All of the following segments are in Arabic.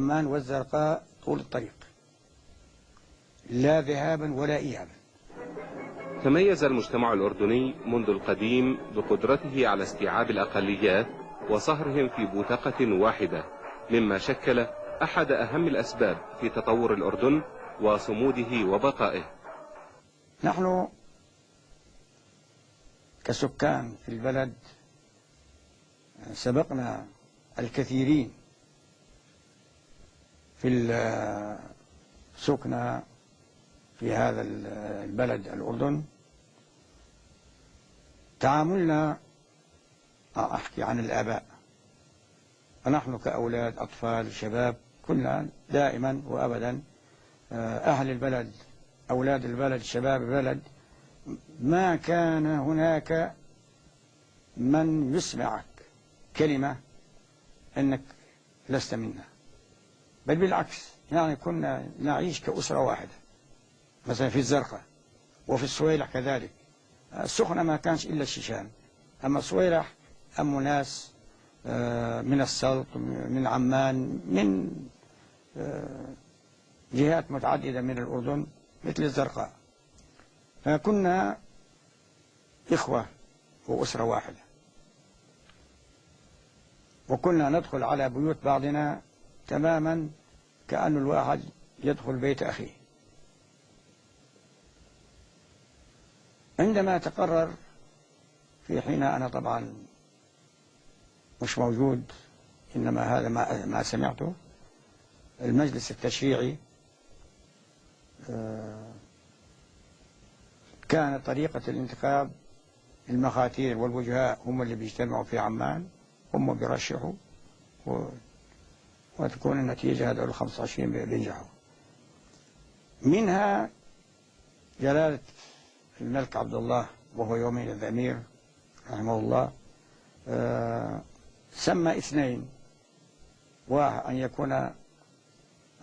عمان والزرقاء طول الطريق، لا ذهابا ولا إيابا. تميز المجتمع الأردني منذ القديم بقدرته على استيعاب الأقليات وصهرهم في بوتقة واحدة، مما شكل أحد أهم الأسباب في تطور الأردن وصموده وبقائه. نحن كسكان في البلد سبقنا الكثيرين في السكنى في هذا البلد الأردن. تعاملنا، أحكي عن الآباء، فنحن كأولاد أطفال شباب كنا دائما وأبدا أهل البلد، أولاد البلد، شباب البلد، ما كان هناك من يسمعك كلمة أنك لست منا، بل بالعكس، يعني كنا نعيش كأسرة واحدة. مثلا في الزرقاء وفي الصويلح كذلك. السخنة ما كانش إلا الشيشان، أما الصويلح أم ناس من السلط، من عمان، من جهات متعددة من الأردن مثل الزرقاء، فكنا إخوة وأسرة واحدة، وكنا ندخل على بيوت بعضنا تماما كأن الواحد يدخل بيت أخيه. عندما تقرر، في حين أنا طبعا مش موجود، إنما هذا ما سمعته، المجلس التشريعي كانت طريقة الانتخاب المخاتير والوجهاء هم اللي بيجتمعوا في عمان، هم بيرشحوا وتكون النتيجة هذول 25 بينجحوا. منها جلالة الملك عبد الله وهو يومين الأمير رحمه الله سمى اثنين، أن يكون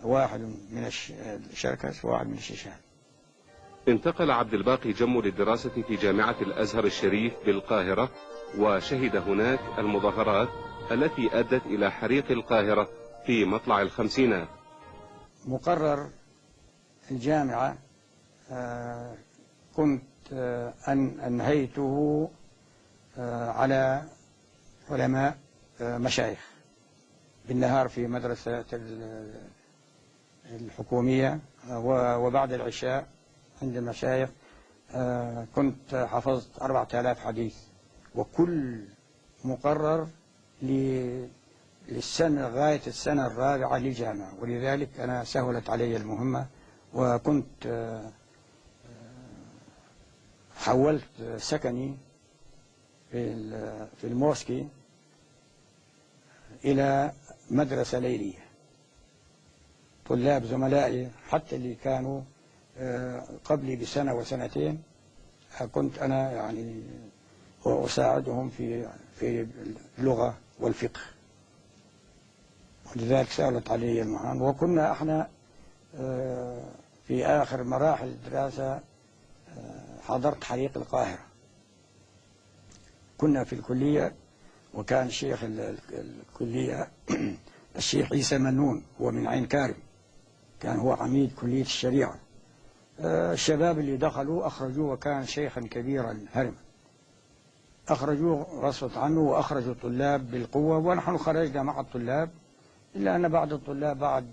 واحد من الشركس وواحد من الشيشان. انتقل عبد الباقي جمو للدراسة في جامعة الأزهر الشريف بالقاهرة، وشهد هناك المظاهرات التي أدت إلى حريق القاهرة في مطلع الخمسينات. مقرر الجامعة كنت أنهيته على علماء مشايخ، بالنهار في مدرسة الحكومية، وبعد العشاء عند المشايخ كنت حفظت 4000 حديث، وكل مقرر للسنة غاية السنة الرابعة للجامعة، ولذلك أنا سهلت علي المهمة، وكنت حولت سكني في الموسكي إلى مدرسة ليلية. طلاب زملائي حتى اللي كانوا قبلي بسنة وسنتين كنت أنا يعني وأساعدهم في اللغة والفقه، ولذلك سهلت علي المهام. وكنا احنا في آخر مراحل الدراسة حضرت حريق القاهرة. كنا في الكلية، وكان شيخ الكلية الشيخ عيسى منون، هو من عين كارم، كان هو عميد كلية الشريعة. الشباب اللي دخلوا أخرجوه، وكان شيخا كبيرا هرما، أخرجوه غصبت عنه، وأخرجوا الطلاب بالقوة، ونحن خرجنا مع الطلاب، إلا أن بعض الطلاب بعد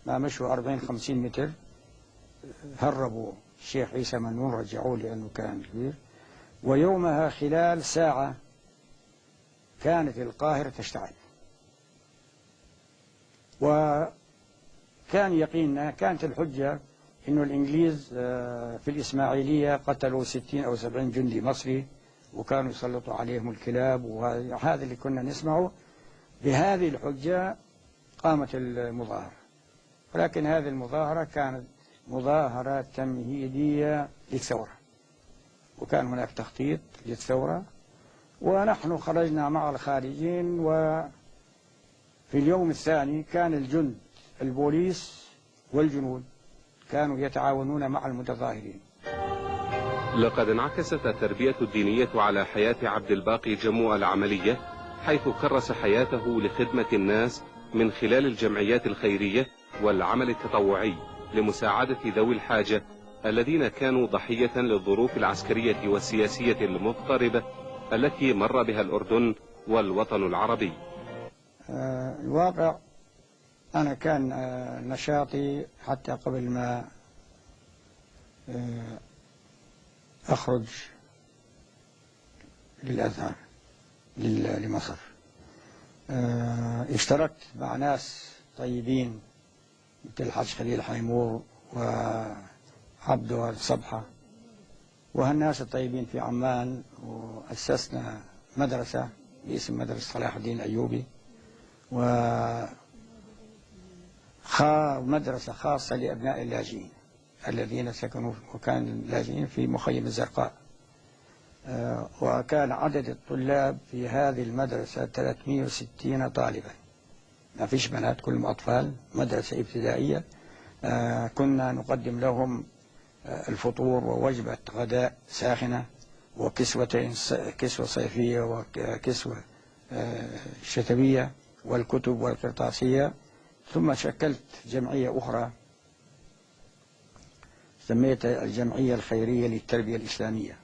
ما مشوا 40-50 متر هربوا الشيخ عيسى منون، رجعوه لأنه كان كبير. ويومها خلال ساعة كانت القاهرة تشتعل، وكان يقيننا، كانت الحجة إنه الإنجليز في الإسماعيلية قتلوا 60 أو 70 جندي مصري، وكانوا يسلطوا عليهم الكلاب، وهذا اللي كنا نسمعه. بهذه الحجة قامت المظاهرة، ولكن هذه المظاهرة كانت مظاهرة تمهيدية للثورة، وكان هناك تخطيط للثورة، ونحن خرجنا مع الخارجين. وفي اليوم الثاني كان الجند، البوليس والجنود، كانوا يتعاونون مع المتظاهرين. لقد انعكست التربية الدينية على حياة عبد الباقي جمو العملية، حيث كرس حياته لخدمة الناس من خلال الجمعيات الخيرية والعمل التطوعي لمساعدة ذوي الحاجة الذين كانوا ضحية للظروف العسكرية والسياسية المضطربة التي مر بها الأردن والوطن العربي. الواقع أنا كان نشاطي حتى قبل ما أخرج للأزهر لمصر، اشتركت مع ناس طيبين مثل الحاج خليل حيمور وعبد الصبحة وهالناس الطيبين في عمان، وأسسنا مدرسة باسم مدرسة صلاح الدين الأيوبي، ومدرسة خاصة لأبناء اللاجئين الذين سكنوا وكان اللاجئين في مخيم الزرقاء. وكان عدد الطلاب في هذه المدرسة 360 طالبا، ما فيش بنات، كلهم أطفال، مدرسة ابتدائية. كنا نقدم لهم الفطور ووجبة غداء ساخنة وكسوتين، كسوة صيفية وكسوة شتوية، والكتب والقرطاسية. ثم شكلت جمعية أخرى سميتها الجمعية الخيرية للتربية الإسلامية،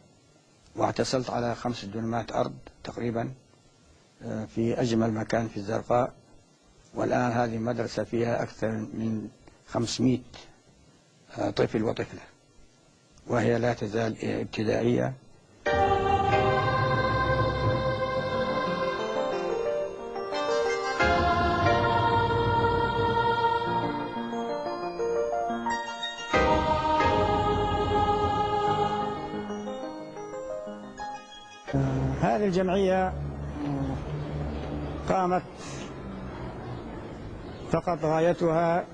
واعتصلت على 5 دنمات أرض تقريبا في أجمل مكان في الزرقاء. والآن هذه المدرسة فيها أكثر من 500 طفل وطفلة، وهي لا تزال ابتدائية. هذه الجمعية قامت فقط غايتها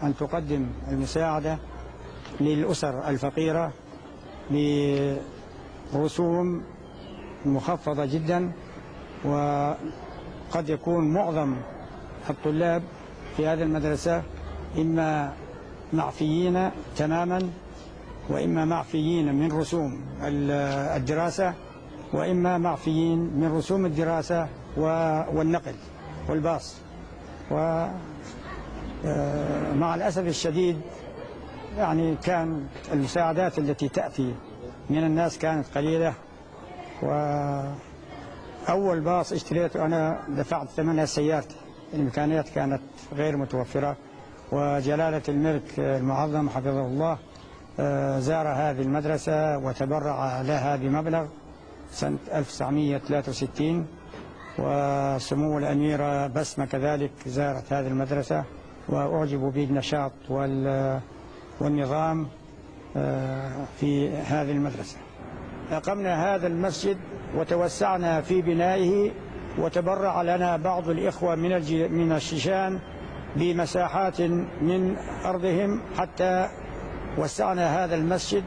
أن تقدم المساعدة للأسر الفقيرة برسوم مخفضة جدا، وقد يكون معظم الطلاب في هذه المدرسة إما معفيين تماما، وإما معفيين من رسوم الدراسة، وإما معفيين من رسوم الدراسة والنقل والباص. ومع الأسف الشديد يعني كان المساعدات التي تأتي من الناس كانت قليلة. وأول باص اشتريته أنا دفعت ثمنها سيارتي، الإمكانيات كانت غير متوفرة. وجلالة الملك المعظم حفظه الله زار هذه المدرسة وتبرع لها بمبلغ سنة 1963، وسمو الأميرة بسمة كذلك زارت هذه المدرسة وأعجبوا بالنشاط والنظام في هذه المدرسة. أقمنا هذا المسجد وتوسعنا في بنائه، وتبرع لنا بعض الإخوة من الشيشان بمساحات من أرضهم حتى وسعنا هذا المسجد،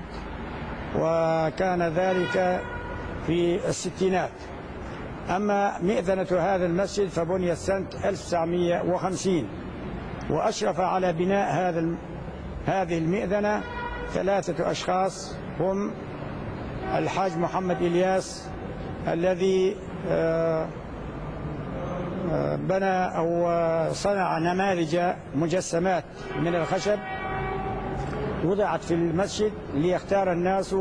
وكان ذلك في الستينات. أما مئذنة هذا المسجد فبنيت سنة 1950، وأشرف على بناء هذه المئذنة 3 أشخاص، هم الحاج محمد إلياس الذي بنى أو صنع نماذج مجسمات من الخشب وضعت في المسجد ليختار الناس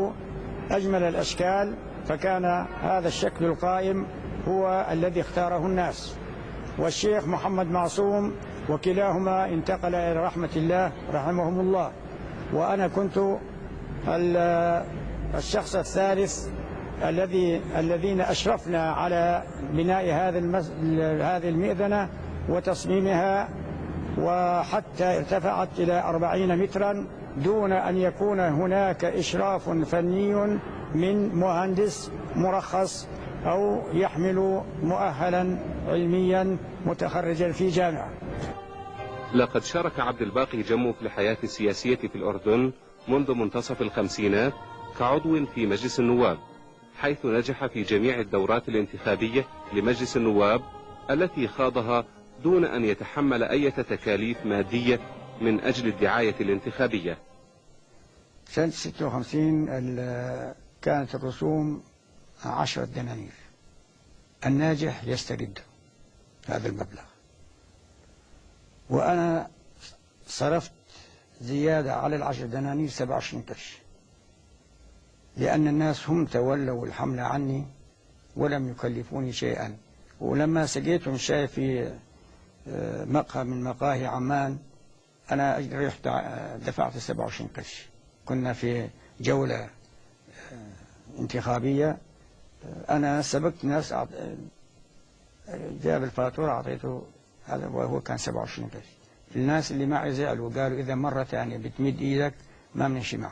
أجمل الأشكال، فكان هذا الشكل القائم هو الذي اختاره الناس. والشيخ محمد معصوم، وكلاهما انتقل إلى رحمة الله رحمهم الله. وأنا كنت الشخص الثالث الذين أشرفنا على بناء هذه المئذنة وتصميمها، وحتى ارتفعت إلى 40 مترا دون أن يكون هناك إشراف فني من مهندس مرخص أو يحمل مؤهلا علميا متخرجا في جامعة. لقد شارك عبد الباقي جمو في الحياة السياسية في الأردن منذ منتصف الخمسينات كعضو في مجلس النواب، حيث نجح في جميع الدورات الانتخابية لمجلس النواب التي خاضها دون أن يتحمل أي تكاليف مادية من أجل الدعاية الانتخابية. سنة 56 كانت الرسوم 10 دنانير، الناجح يسترد هذا المبلغ. وأنا صرفت زيادة على ال10 دنانير 27 قرش، لأن الناس هم تولوا الحملة عني ولم يكلفوني شيئا. ولما سقيتهم شاي في مقهى من مقاهي عمان، أنا رحت دفعت 27 قرش. كنا في جولة انتخابية، أنا سبقت ناس جاب الفاتورة أعطيته هذا وهو كان 27 قرش. الناس اللي معي زعلوا وقالوا إذا مرة ثانية بتمد إيدك ما بنمشي معك.